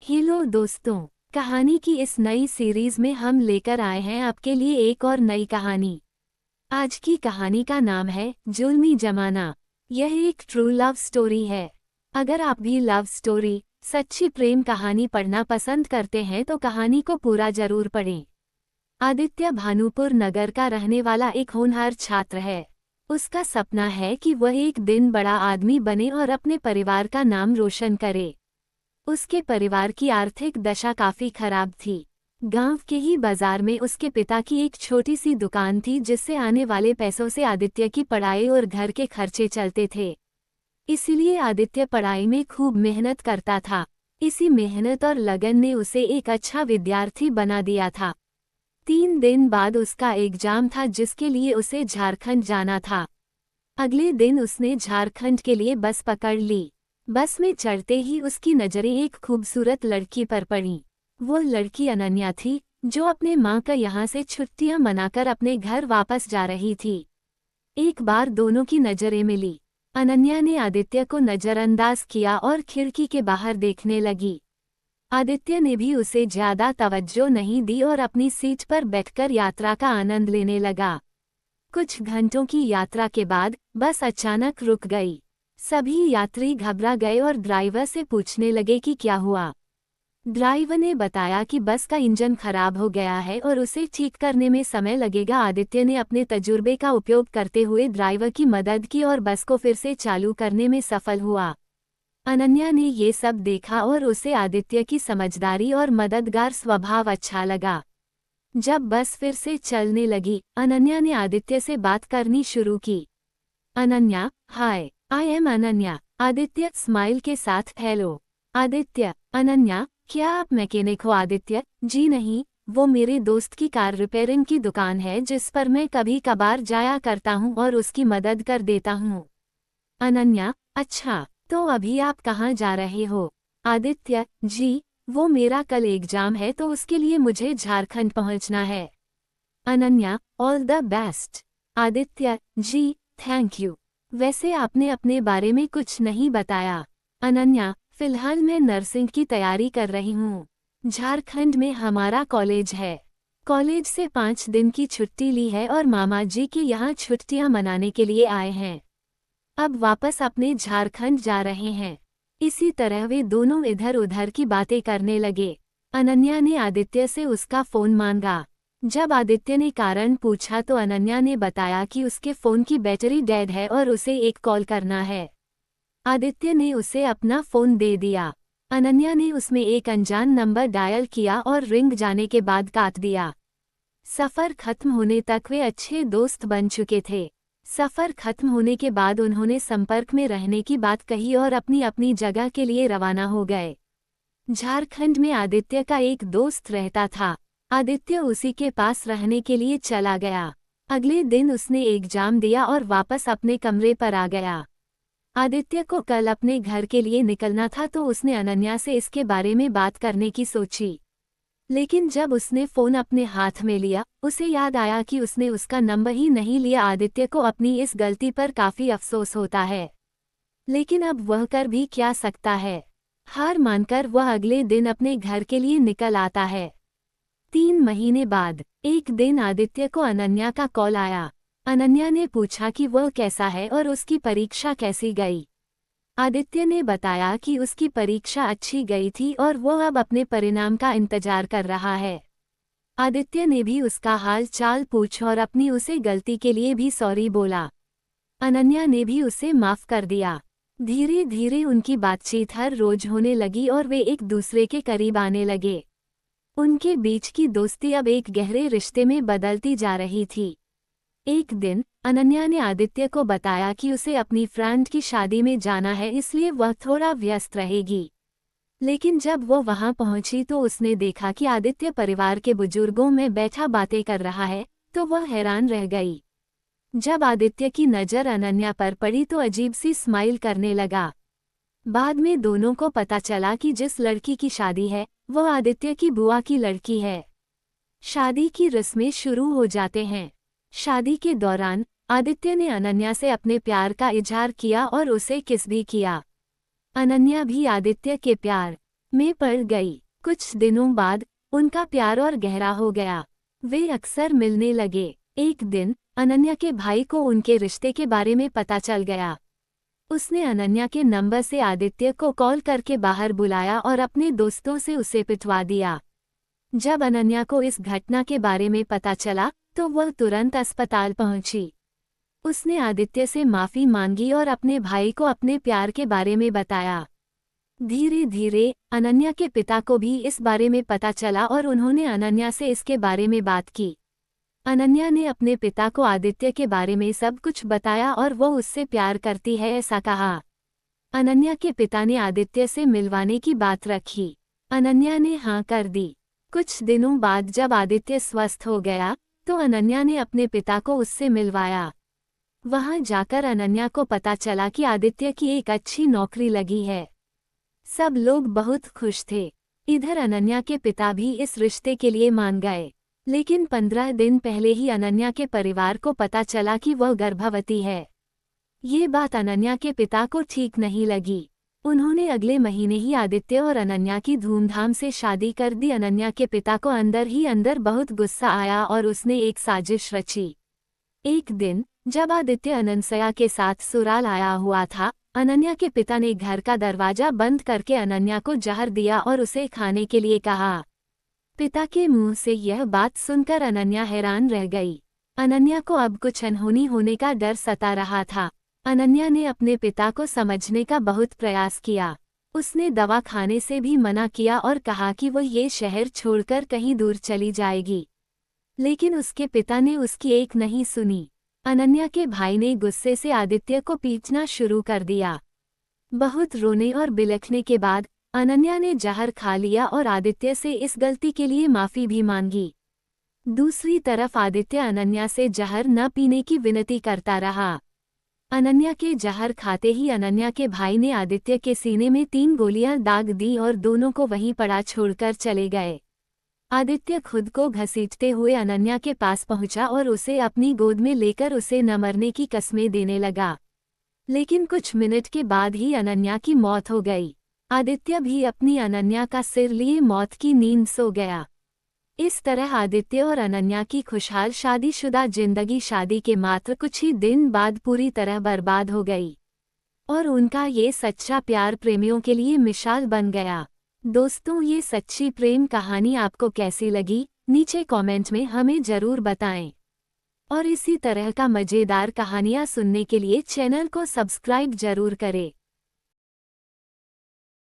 Hello दोस्तों, कहानी की इस नई सीरीज में हम लेकर आए हैं आपके लिए एक और नई कहानी। आज की कहानी का नाम है जुल्मी जमाना। यह एक ट्रू लव स्टोरी है। अगर आप भी लव स्टोरी, सच्ची प्रेम कहानी पढ़ना पसंद करते हैं तो कहानी को पूरा जरूर पढ़ें। आदित्य भानुपुर नगर का रहने वाला एक होनहार छात्र है। उसका सपना है कि वह एक दिन बड़ा आदमी बने और अपने परिवार का नाम रोशन करे। उसके परिवार की आर्थिक दशा काफी खराब थी। गांव के ही बाजार में उसके पिता की एक छोटी सी दुकान थी जिससे आने वाले पैसों से आदित्य की पढ़ाई और घर के खर्चे चलते थे। इसलिए आदित्य पढ़ाई में खूब मेहनत करता था। इसी मेहनत और लगन ने उसे एक अच्छा विद्यार्थी बना दिया था। 3 दिन बाद उसका एग्जाम था जिसके लिए उसे झारखंड जाना था। अगले दिन उसने झारखंड के लिए बस पकड़ ली। बस में चढ़ते ही उसकी नजरें एक खूबसूरत लड़की पर पड़ीं। वो लड़की अनन्या थी, जो अपने माँ का यहाँ से छुट्टियाँ मनाकर अपने घर वापस जा रही थी। एक बार दोनों की नजरें मिली। अनन्या ने आदित्य को नजरअंदाज किया और खिड़की के बाहर देखने लगी। आदित्य ने भी उसे ज्यादा तवज्जो नहीं दी और अपनी सीट पर बैठकर यात्रा का आनंद लेने लगा। कुछ घंटों की यात्रा के बाद बस अचानक रुक गई। सभी यात्री घबरा गए और ड्राइवर से पूछने लगे कि क्या हुआ। ड्राइवर ने बताया कि बस का इंजन खराब हो गया है और उसे ठीक करने में समय लगेगा। आदित्य ने अपने तजुर्बे का उपयोग करते हुए ड्राइवर की मदद की और बस को फिर से चालू करने में सफल हुआ। अनन्या ने ये सब देखा और उसे आदित्य की समझदारी और मददगार स्वभाव अच्छा लगा। जब बस फिर से चलने लगी, अनन्या ने आदित्य से बात करनी शुरू की। Ananya, hi, I am Ananya. Aditya smile के साथ, हेलो। आदित्य, अनन्या, क्या आप मैकेनिक हो? आदित्य, जी नहीं, वो मेरे दोस्त की कार रिपेयरिंग की दुकान है जिस पर मैं कभी कभार जाया करता हूँ और उसकी मदद कर देता हूँ। अनन्या, अच्छा, तो अभी आप कहाँ जा रहे हो? आदित्य, जी, वो मेरा कल एग्जाम है तो उसके लिए मुझे झारखंड पहुँचना है। Ananya, all the best. Aditya, ji, thank you. वैसे आपने अपने बारे में कुछ नहीं बताया। अनन्या, फिलहाल मैं नर्सिंग की तैयारी कर रही हूँ। झारखंड में हमारा कॉलेज है। कॉलेज से 5 दिन की छुट्टी ली है और मामा जी के यहाँ छुट्टियाँ मनाने के लिए आए हैं। अब वापस अपने झारखंड जा रहे हैं। इसी तरह वे दोनों इधर उधर की बातें करने लगे। अनन्या ने आदित्य से उसका फोन मांगा। जब आदित्य ने कारण पूछा तो अनन्या ने बताया कि उसके फोन की बैटरी डेड है और उसे एक कॉल करना है। आदित्य ने उसे अपना फोन दे दिया। अनन्या ने उसमें एक अनजान नंबर डायल किया और रिंग जाने के बाद काट दिया। सफर खत्म होने तक वे अच्छे दोस्त बन चुके थे। सफर खत्म होने के बाद उन्होंने संपर्क में रहने की बात कही और अपनी अपनी जगह के लिए रवाना हो गए। झारखंड में आदित्य का एक दोस्त रहता था। आदित्य उसी के पास रहने के लिए चला गया। अगले दिन उसने एग्जाम दिया और वापस अपने कमरे पर आ गया। आदित्य को कल अपने घर के लिए निकलना था तो उसने अनन्या से इसके बारे में बात करने की सोची। लेकिन जब उसने फोन अपने हाथ में लिया, उसे याद आया कि उसने उसका नंबर ही नहीं लिया। आदित्य को अपनी इस गलती पर काफी अफसोस होता है, लेकिन अब वह कर भी क्या सकता है। हार मानकर वह अगले दिन अपने घर के लिए निकल आता है। 3 महीने बाद एक दिन आदित्य को अनन्या का कॉल आया। अनन्या ने पूछा कि वह कैसा है और उसकी परीक्षा कैसी गई। आदित्य ने बताया कि उसकी परीक्षा अच्छी गई थी और वह अब अपने परिणाम का इंतजार कर रहा है। आदित्य ने भी उसका हाल चाल पूछा और अपनी उसे गलती के लिए भी सॉरी बोला। अनन्या ने भी उसे माफ कर दिया। धीरे धीरे उनकी बातचीत हर रोज होने लगी और वे एक दूसरे के करीब आने लगे। उनके बीच की दोस्ती अब एक गहरे रिश्ते में बदलती जा रही थी। एक दिन अनन्या ने आदित्य को बताया कि उसे अपनी फ्रेंड की शादी में जाना है, इसलिए वह थोड़ा व्यस्त रहेगी। लेकिन जब वो वहां पहुंची तो उसने देखा कि आदित्य परिवार के बुजुर्गों में बैठा बातें कर रहा है, तो वह हैरान रह गई। जब आदित्य की नज़र अनन्या पर पड़ी तो अजीब सी स्माइल करने लगा। बाद में दोनों को पता चला कि जिस लड़की की शादी है वह आदित्य की बुआ की लड़की है। शादी की रस्में शुरू हो जाते हैं। शादी के दौरान आदित्य ने अनन्या से अपने प्यार का इजहार किया और उसे किस भी किया। अनन्या भी आदित्य के प्यार में पड़ गई। कुछ दिनों बाद उनका प्यार और गहरा हो गया। वे अक्सर मिलने लगे। एक दिन अनन्या के भाई को उनके रिश्ते के बारे में पता चल गया। उसने अनन्या के नंबर से आदित्य को कॉल करके बाहर बुलाया और अपने दोस्तों से उसे पिटवा दिया। जब अनन्या को इस घटना के बारे में पता चला तो वह तुरंत अस्पताल पहुंची। उसने आदित्य से माफी मांगी और अपने भाई को अपने प्यार के बारे में बताया। धीरे धीरे अनन्या के पिता को भी इस बारे में पता चला और उन्होंने अनन्या से इसके बारे में बात की। अनन्या ने अपने पिता को आदित्य के बारे में सब कुछ बताया और वो उससे प्यार करती है ऐसा कहा। अनन्या के पिता ने आदित्य से मिलवाने की बात रखी। अनन्या ने हाँ कर दी। कुछ दिनों बाद जब आदित्य स्वस्थ हो गया तो अनन्या ने अपने पिता को उससे मिलवाया। वहां जाकर अनन्या को पता चला कि आदित्य की एक अच्छी नौकरी लगी है। सब लोग बहुत खुश थे। इधर अनन्या के पिता भी इस रिश्ते के लिए मान गए। लेकिन 15 दिन पहले ही अनन्या के परिवार को पता चला कि वह गर्भवती है। ये बात अनन्या के पिता को ठीक नहीं लगी। उन्होंने अगले महीने ही आदित्य और अनन्या की धूमधाम से शादी कर दी। अनन्या के पिता को अंदर ही अंदर बहुत गुस्सा आया और उसने एक साजिश रची। एक दिन जब आदित्य अनन्या के साथ सुराल आया हुआ था, अनन्या के पिता ने घर का दरवाजा बंद करके अनन्या को जहर दिया और उसे खाने के लिए कहा। पिता के मुंह से यह बात सुनकर अनन्या हैरान रह गई। अनन्या को अब कुछ अनहोनी होने का डर सता रहा था। अनन्या ने अपने पिता को समझने का बहुत प्रयास किया। उसने दवा खाने से भी मना किया और कहा कि वह ये शहर छोड़कर कहीं दूर चली जाएगी। लेकिन उसके पिता ने उसकी एक नहीं सुनी। अनन्या के भाई ने गुस्से से आदित्य को पीटना शुरू कर दिया। बहुत रोने और बिलखने के बाद अनन्या ने जहर खा लिया और आदित्य से इस गलती के लिए माफी भी मांगी। दूसरी तरफ आदित्य अनन्या से जहर न पीने की विनती करता रहा। अनन्या के जहर खाते ही अनन्या के भाई ने आदित्य के सीने में 3 गोलियां दाग दी और दोनों को वहीं पड़ा छोड़कर चले गए। आदित्य खुद को घसीटते हुए अनन्या के पास पहुंचा और उसे अपनी गोद में लेकर उसे न मरने की कस्में देने लगा। लेकिन कुछ मिनट के बाद ही अनन्या की मौत हो गई। आदित्य भी अपनी अनन्या का सिर लिए मौत की नींद सो गया। इस तरह आदित्य और अनन्या की खुशहाल शादीशुदा जिंदगी शादी के मात्र कुछ ही दिन बाद पूरी तरह बर्बाद हो गई। और उनका ये सच्चा प्यार प्रेमियों के लिए मिसाल बन गया। दोस्तों, ये सच्ची प्रेम कहानी आपको कैसी लगी? नीचे कमेंट में हमें जरूर बताएं। और इसी तरह का मजेदार कहानियाँ सुनने के लिए चैनल को सब्सक्राइब जरूर करें।